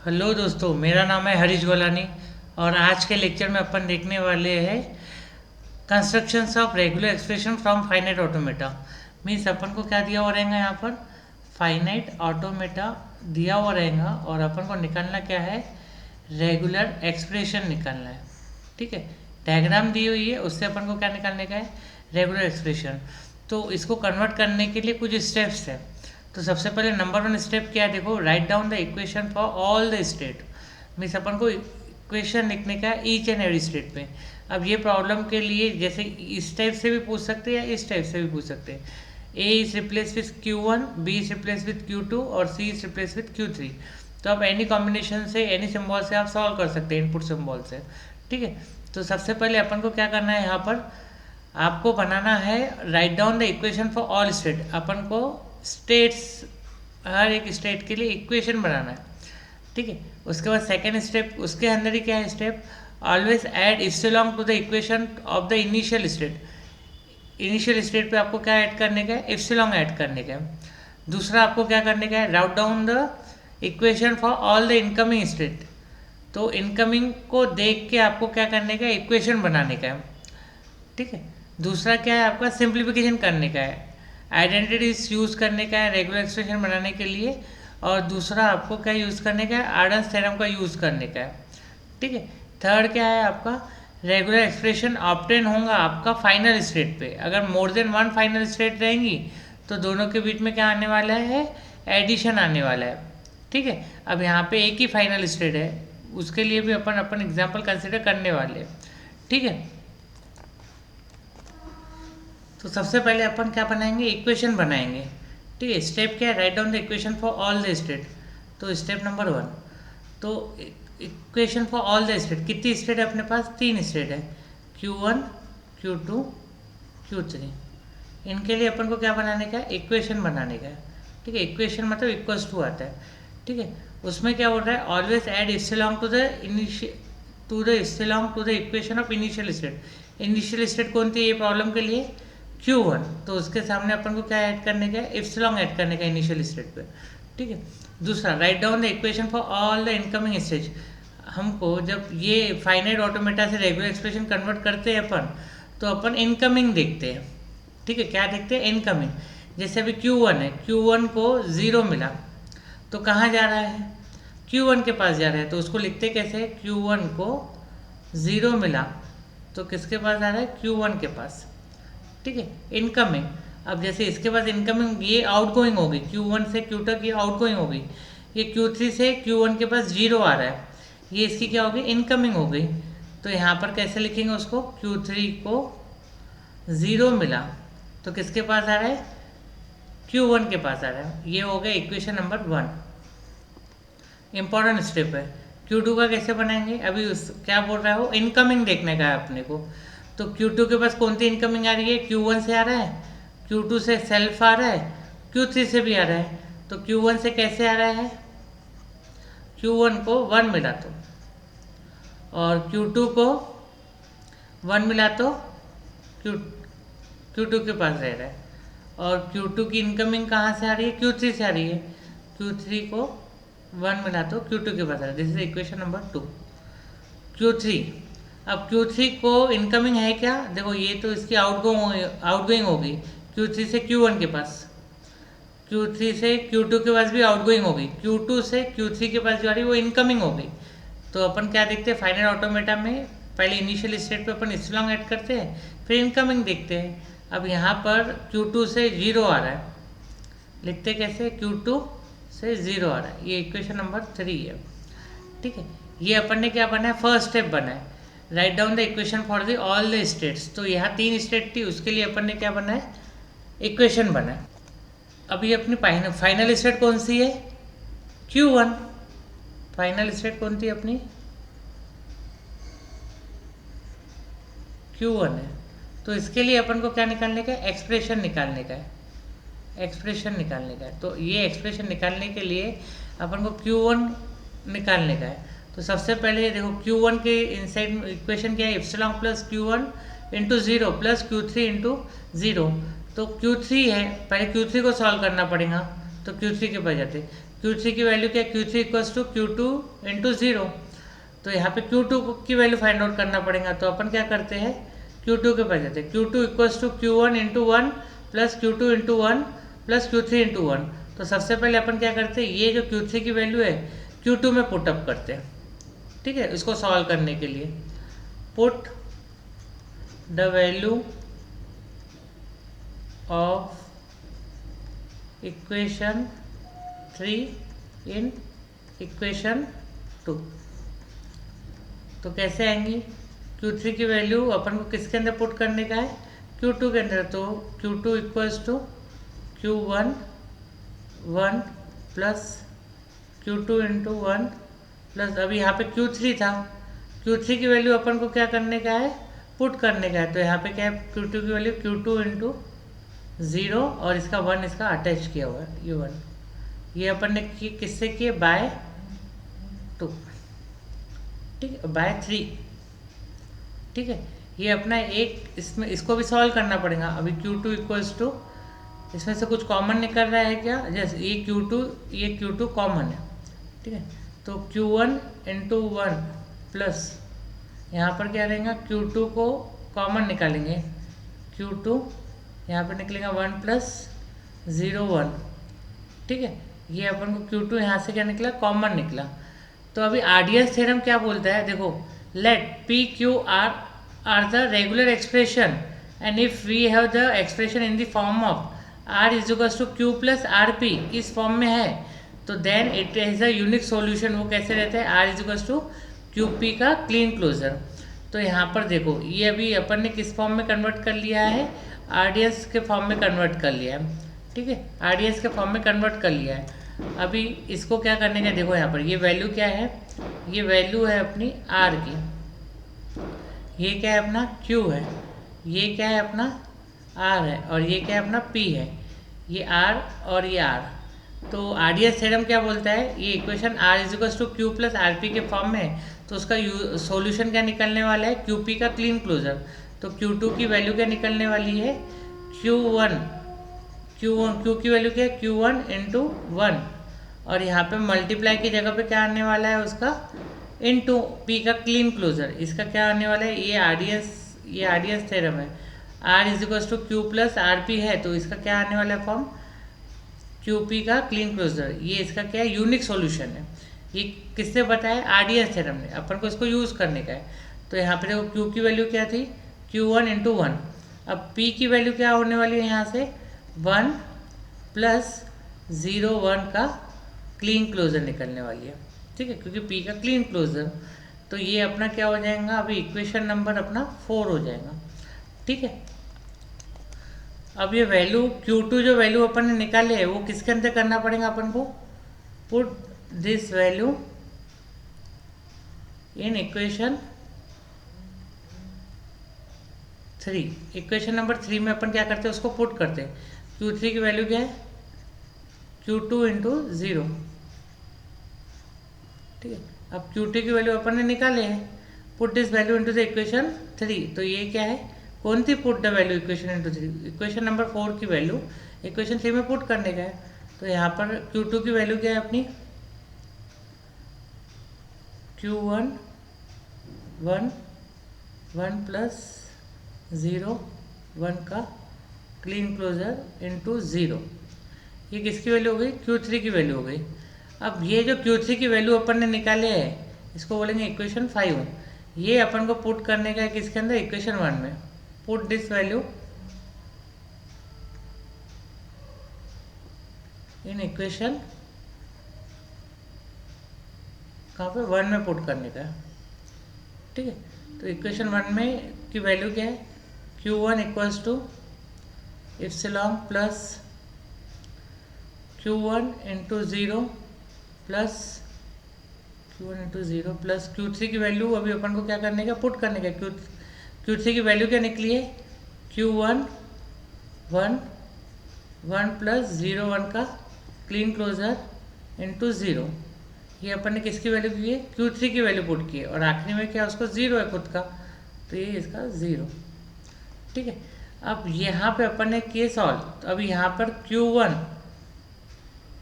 Hello दोस्तों, मेरा नाम है हरीश गोलानी और आज के लेक्चर में अपन देखने वाले हैं constructions of regular expression from finite automata. Means अपन को क्या दिया हुआ रहेगा, यहाँ पर फाइनाइट ऑटोमेटा दिया हुआ रहेगा और अपन को निकालना क्या है, रेगुलर एक्सप्रेशन निकालना है। ठीक है, डायग्राम दी हुई है, उससे अपन को क्या निकालने का है, रेगुलर एक्सप्रेशन। तो इसको कन्वर्ट करने के लिए कुछ स्टेप्स है। तो सबसे पहले नंबर 1 स्टेप क्या है, देखो, write down the equation for all the state. Means अपन को इक्वेशन लिखने का है ईच एंड एवरी स्टेट पे। अब ये प्रॉब्लम के लिए जैसे इस टाइप से भी पूछ सकते हैं या इस टाइप से भी पूछ सकते हैं। A is replace with Q1, B is replace with Q2 और C is replace with Q3। तो आप एनी कॉम्बिनेशन से, एनी सिंबल से आप सॉल्व कर सकते हैं, इनपुट सिंबल से। ठीक है, तो सबसे पहले अपन को क्या करना है, यहाँ पर आपको बनाना है write down the equation for all state. अपन को स्टेट्स, हर एक स्टेट के लिए इक्वेशन बनाना है। ठीक है, उसके बाद सेकेंड स्टेप, उसके अंदर ही क्या है step, always add epsilon to the equation of the initial state. Initial state पे आपको क्या ऐड करने का है, इप्सिलॉन ऐड करने का है। दूसरा आपको क्या करने का है, write down the equation for all the incoming state. तो इनकमिंग को देख के आपको क्या करने का है, इक्वेशन बनाने का है। ठीक है, दूसरा क्या है, आपका सिंप्लीफिकेशन करने का है, आइडेंटिटीज यूज़ करने का है रेगुलर एक्सप्रेशन बनाने के लिए। और दूसरा आपको क्या यूज़ करने का है, आर्डन्स थ्योरम का यूज़ करने का है। ठीक है, थर्ड क्या है, आपका रेगुलर एक्सप्रेशन ऑब्टेन होगा आपका फाइनल स्टेट पे। अगर more than one final state रहेंगी तो दोनों के बीच में क्या आने वाला है, एडिशन आने वाला है। ठीक है, अब यहाँ पे एक ही फाइनल स्टेट है, उसके लिए भी अपन एग्जाम्पल कंसिडर करने वाले हैं। ठीक है, तो सबसे पहले अपन क्या बनाएंगे, इक्वेशन बनाएंगे। ठीक है, स्टेप क्या है, write down the equation for all the state. तो स्टेप नंबर 1, तो equation for all the state. कितनी स्टेट है अपने पास, 3 स्टेट है, Q1, Q2, Q3। इनके लिए अपन को क्या बनाने का है, इक्वेशन बनाने का है। ठीक है, इक्वेशन मतलब इक्वल्स टू आता है। ठीक है, उसमें क्या बोल रहा है, always add epsilon to the epsilon to the equation of initial state. Initial state कौन थी ये प्रॉब्लम के लिए, Q1। तो उसके सामने अपन को क्या ऐड करने का है, इप्सिलॉन ऐड करने का इनिशियल स्टेट पे। ठीक है, दूसरा right down the equation for all the incoming stage. हमको जब ये फाइनाइट ऑटोमेटा से रेगुलर एक्सप्रेशन कन्वर्ट करते हैं अपन, तो अपन इनकमिंग देखते हैं। ठीक है, क्या देखते हैं, इनकमिंग। जैसे अभी Q1 है, Q1 को 0 मिला तो कहाँ जा रहा है, Q1 के पास जा रहा है। तो उसको लिखते कैसे, Q1 को 0 मिला तो किसके पास आ रहा है, Q1 के पास। ठीक है, इनकमिंग। अब जैसे इसके पास इनकमिंग, ये आउटगोइंग होगी, Q1 से Q तक ये आउटगोइंग होगी। ये Q3 से Q1 के पास 0 आ रहा है, ये इसकी क्या होगी, इनकमिंग हो गई। तो यहाँ पर कैसे लिखेंगे उसको, Q3 को 0 मिला तो किसके पास आ रहा है, Q1 के पास आ रहा है। ये हो गया इक्वेशन नंबर 1। इंपॉर्टेंट स्टेप है। Q2 का कैसे बनाएंगे, अभी क्या बोल रहा है वो, इनकमिंग देखने का है अपने को। तो Q2 के पास कौन सी इनकमिंग आ रही है, Q1 से आ रहा है, Q2 से सेल्फ आ रहा है, Q3 से भी आ रहा है। तो Q1 से कैसे आ रहा है, Q1 को 1 मिला तो, और Q2 को 1 मिला तो Q2 के पास रह रहा है। और Q2 की इनकमिंग कहाँ से आ रही है, Q3 से आ रही है। Q3 को 1 मिला तो Q2 के पास आ रहा है। This is equation number 2। Q3, अब Q3 को इनकमिंग है क्या, देखो ये तो इसकी आउटगोइंग होगी Q3 से Q1 के पास, Q3 से Q2 के पास भी आउटगोइंग होगी, Q2 से Q3 के पास जो आ रही है वो इनकमिंग होगी। तो अपन क्या देखते हैं, फाइनल ऑटोमेटा में पहले इनिशियल स्टेट पे अपन इप्सिलॉन ऐड करते हैं, फिर इनकमिंग देखते हैं। अब यहाँ पर Q2 से 0 आ रहा है, लिखते कैसे, Q2 से 0 आ रहा है। ये इक्वेशन नंबर 3 है। ठीक है, ये अपन ने क्या बनाया, फर्स्ट स्टेप बनाया, right down the equation for the all the states. तो यहाँ 3 स्टेट थी, उसके लिए अपन ने क्या बनाया, इक्वेशन बनाया। अब ये अपनी फाइनल स्टेट कौन सी है, Q1। फाइनल स्टेट कौन थी अपनी, Q1 है। तो इसके लिए अपन को क्या निकालने का है, एक्सप्रेशन निकालने का है, एक्सप्रेशन निकालने का है। तो ये एक्सप्रेशन निकालने के लिए अपन को Q1 निकालने का है। तो सबसे पहले देखो, Q1 के इनसाइड इक्वेशन क्या है, epsilon plus Q1 into 0 plus Q3 into 0। तो Q3 है, पहले Q3 को सॉल्व करना पड़ेगा। तो Q3 के पास जाते, Q3 की वैल्यू क्या है, Q3 equals to Q2 into zero. तो यहाँ पे Q2 की वैल्यू फाइंड आउट करना पड़ेगा, तो अपन क्या करते हैं Q2 के पास जाते हैं। Q2 equals to Q1 into one plus Q2 into one plus Q3 into one. तो सबसे पहले अपन क्या करते हैं, ये जो Q3 की वैल्यू है Q2 में पुटअप करते हैं, ठीक है, इसको सॉल्व करने के लिए। Put the value of equation 3 in equation 2। तो कैसे आएंगी, Q3 की वैल्यू अपन को किसके अंदर पुट करने का है, Q2 के अंदर। तो Q2 equals to Q1 1 plus Q2 into one plus, अभी यहाँ पे Q3 था, Q3 की वैल्यू अपन को क्या करने का है, पुट करने का है। तो यहाँ पे क्या है, Q2 की वैल्यू Q2 इंटू ज़ीरो और इसका वन इसका अटैच किया हुआ है, ये वन, ये अपन ने किससे किए, बाय 2, ठीक है, बाय 3, ठीक है। ये अपना एक इसमें इसको भी सॉल्व करना पड़ेगा। अभी Q2 इक्वल्स टू, इसमें से कुछ कॉमन निकल रहा है क्या, जैसे ये Q2 कॉमन है, ठीक है। तो Q1 इंटू वन प्लस यहाँ पर क्या रहेगा, Q2 को कॉमन निकालेंगे, Q2 यहाँ पर निकलेगा 1 प्लस 0 1, ठीक है। ये अपन को Q2 यहाँ से क्या निकला, कॉमन निकला। तो अभी आरडीएस थ्योरम क्या बोलता है, देखो, let P Q R the regular expression and if we have the expression in the form of R is equals to Q plus R P, इस फॉर्म में है, तो then it is a unique solution. वो कैसे रहता है, R is equals to Q P का Kleene closure. तो यहाँ पर देखो, ये अभी अपन ने किस फॉर्म में कन्वर्ट कर लिया है, आरडीएस के फॉर्म में कन्वर्ट कर लिया है, ठीक है, आरडीएस के फॉर्म में कन्वर्ट कर लिया है। अभी इसको क्या करने का, देखो यहाँ पर ये वैल्यू क्या है, ये वैल्यू है अपनी आर की, ये क्या है अपना क्यू है, ये क्या है अपना आर है, और ये क्या है अपना पी है, ये आर और ये आर। तो आरडीएस थ्योरम क्या बोलता है, ये equation R is equals to Q plus R P के फॉर्म में है, तो उसका सॉल्यूशन क्या निकलने वाला है, क्यू पी का क्लीन क्लोजर। तो Q2 की वैल्यू क्या निकलने वाली है, Q1 Q की वैल्यू क्या है, Q1 इंटू वन, और यहाँ पे मल्टीप्लाई की जगह पे क्या आने वाला है उसका, इंटू P का क्लीन क्लोजर। इसका क्या आने वाला है, ये आरडीएस थ्योरम है, R is equals to Q plus R P है, तो इसका क्या आने वाला है फॉर्म, QP का क्लीन क्लोजर। ये इसका क्या है, यूनिक सॉल्यूशन है। ये किससे बताया, आरडीएस थ्योरम ने, अपन को इसको यूज़ करने का है। तो यहाँ पे देखो Q की वैल्यू क्या थी, Q1 इंटू वन, अब P की वैल्यू क्या होने वाली है यहाँ से, 1 प्लस 0 1 का क्लीन क्लोजर निकलने वाली है, ठीक है, क्योंकि P का क्लीन क्लोजर। तो ये अपना क्या हो जाएगा, अभी इक्वेशन नंबर अपना 4 हो जाएगा, ठीक है। अब ये वैल्यू Q2 जो वैल्यू अपन ने निकाले है वो किसके अंदर करना पड़ेगा अपन को, put this value in equation 3, equation number 3 में अपन क्या करते हैं, उसको पुट करते हैं। Q3 की वैल्यू क्या है, Q2 इंटू ज़ीरो, ठीक है। अब Q2 की वैल्यू अपन ने निकाले हैं, put this value into the equation 3। तो ये क्या है, कौन सी put the value equation into 3, equation number 4 की वैल्यू इक्वेशन 3 में पुट करने का है। तो यहाँ पर Q2 की वैल्यू क्या है अपनी, Q1 1 प्लस 0 1 का क्लीन क्लोजर इंटू ज़ीरो, ये किसकी वैल्यू हो गई, Q3 की वैल्यू हो गई। अब ये जो Q3 की वैल्यू अपन ने निकाले है, इसको बोलेंगे इक्वेशन 5। ये अपन को पुट करने का है किसके अंदर, इक्वेशन 1 में। Put this value in equation, कहाँ पे, 1 में पुट करने का है, ठीक है। तो इक्वेशन 1 में की वैल्यू क्या है, Q1 equals to epsilon plus Q1 into zero plus Q1 into zero plus Q3 की वैल्यू अभी अपन को क्या करने का, पुट करने का। Q3 की वैल्यू क्या निकली है, Q1 1 प्लस 0 1 का क्लीन क्लोजर इंटू ज़ीरो, ये अपन ने किसकी वैल्यू की है, Q3 की वैल्यू पुट की है, और आखिरी में क्या उसको ज़ीरो है खुद का, तो ये इसका ज़ीरो, ठीक है। अब यहाँ पे अपन ने किए सॉल्व, तो अभी यहाँ पर Q1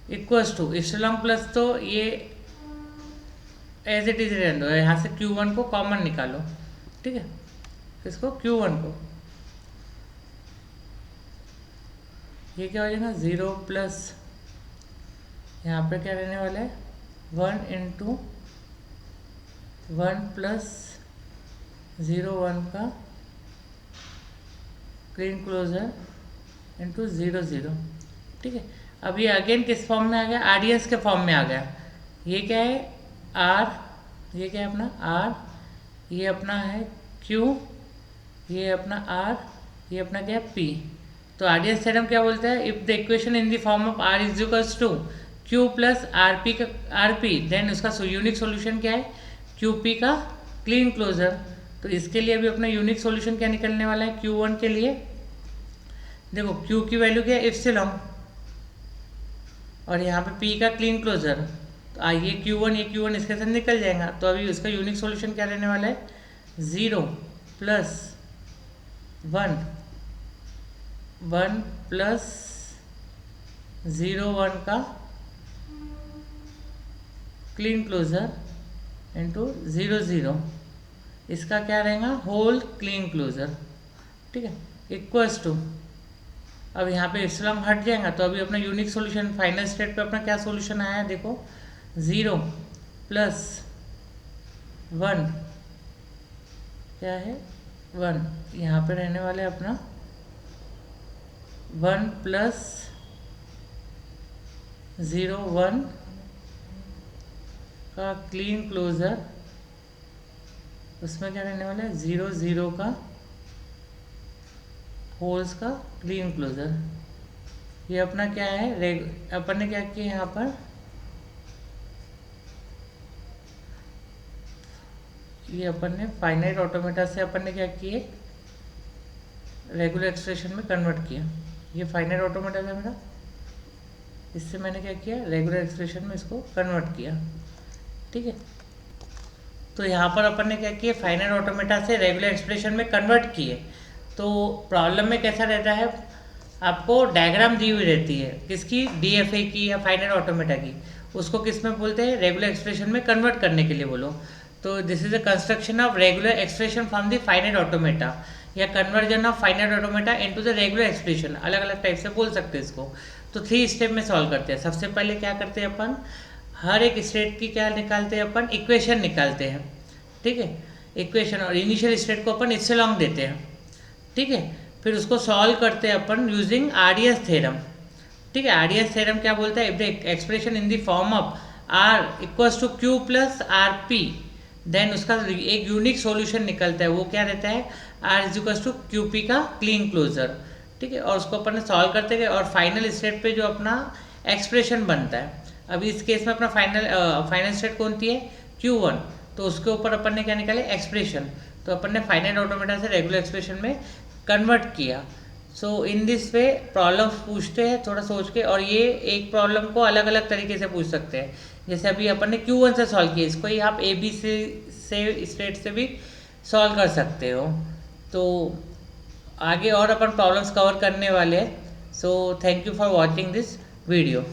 equals to epsilon plus, तो ये एज इट इज रहने दो, यहाँ से Q1 को कॉमन निकालो, ठीक है, इसको Q1 को, ये क्या हो जाएगा 0 प्लस, यहाँ पे क्या रहने वाला है 1 इंटू 1 प्लस 0 1 का क्लीन क्लोजर इंटू 0 0, ठीक है। अब ये अगेन किस फॉर्म में आ गया, आरडीएस के फॉर्म में आ गया। ये क्या है आर, ये क्या है अपना आर, ये अपना है क्यू, ये अपना आर, ये अपना क्या है पी। तो आरडीएस थ्योरम क्या बोलता है, if the equation in the form of R is equals to Q plus R P का आर पी, देन उसका यूनिक सॉल्यूशन क्या है क्यू पी का क्लीन क्लोजर। तो इसके लिए अभी अपना यूनिक सॉल्यूशन क्या निकलने वाला है Q1 के लिए, देखो Q की वैल्यू क्या है इप्सिलॉन, और यहाँ पे P का क्लीन क्लोजर, तो ये Q1 इसके साथ निकल जाएगा। तो अभी उसका यूनिक सॉल्यूशन क्या रहने वाला है 0 प्लस 1 1 प्लस 0 1 का क्लीन क्लोजर इंटू 0 0, इसका क्या रहेगा होल क्लीन क्लोजर, ठीक है, इक्वल्स टू, अब यहाँ पे इप्सिलॉन हट जाएगा। तो अभी अपना यूनिक सॉल्यूशन फाइनल स्टेट पे अपना क्या सॉल्यूशन आया है, देखो 0 प्लस 1 क्या है 1, यहाँ पे रहने वाला है अपना 1 प्लस 0 1 का क्लीन क्लोजर, उसमें क्या रहने वाला है 0 0 का होल्स का क्लीन क्लोजर। ये अपना क्या है अपन ने क्या किया यहाँ पर, ये अपन ने फाइनाइट ऑटोमेटा से अपन ने क्या किए रेगुलर एक्सप्रेशन में कन्वर्ट किया। ये फाइनाइट ऑटोमेटा था मेरा, इससे मैंने क्या किया रेगुलर एक्सप्रेशन में इसको कन्वर्ट किया, ठीक है। तो यहाँ पर अपन ने क्या किया फाइनाइट ऑटोमेटा से रेगुलर एक्सप्रेशन में कन्वर्ट किए। तो प्रॉब्लम में कैसा रहता है, आपको डायग्राम दी हुई रहती है किसकी डीएफए की या फाइनाइट ऑटोमेटा की, उसको किस में बोलते हैं रेगुलर एक्सप्रेशन में कन्वर्ट करने के लिए बोलो। तो this is a construction of regular expression from the finite automata या conversion of finite automata into the regular expression, अलग अलग टाइप से बोल सकते हैं इसको। तो 3 स्टेप में सॉल्व करते हैं। सबसे पहले क्या करते हैं अपन, हर एक स्टेट की क्या निकालते हैं अपन इक्वेशन निकालते हैं, ठीक है, इक्वेशन, और इनिशियल स्टेट को अपन इप्सिलॉन देते हैं, ठीक है। फिर उसको सॉल्व करते हैं अपन यूजिंग आरडीएस थ्योरम, ठीक है। आरडीएस थ्योरम क्या बोलता है, if the expression in the form of R equals to Q plus R P, then उसका एक यूनिक सॉल्यूशन निकलता है, वो क्या रहता है R is equals to Q P का क्लीन क्लोजर, ठीक है। और उसको अपन सॉल्व करते गए और फाइनल स्टेट पे जो अपना एक्सप्रेशन बनता है, अभी इस केस में अपना फाइनल स्टेट कौन सी है Q1, तो उसके ऊपर अपन ने क्या निकाले एक्सप्रेशन। तो अपन ने फाइनाइट ऑटोमेटा से रेगुलर एक्सप्रेशन में कन्वर्ट किया। सो इन दिस वे प्रॉब्लम पूछते हैं थोड़ा सोच के, और ये एक प्रॉब्लम को अलग अलग तरीके से पूछ सकते हैं। जैसे अभी अपन ने Q1 से सॉल्व किया, इसको ही आप AB से स्टेट से भी सॉल्व कर सकते हो। तो आगे और अपन प्रॉब्लम्स कवर करने वाले हैं। So thank you for watching this video.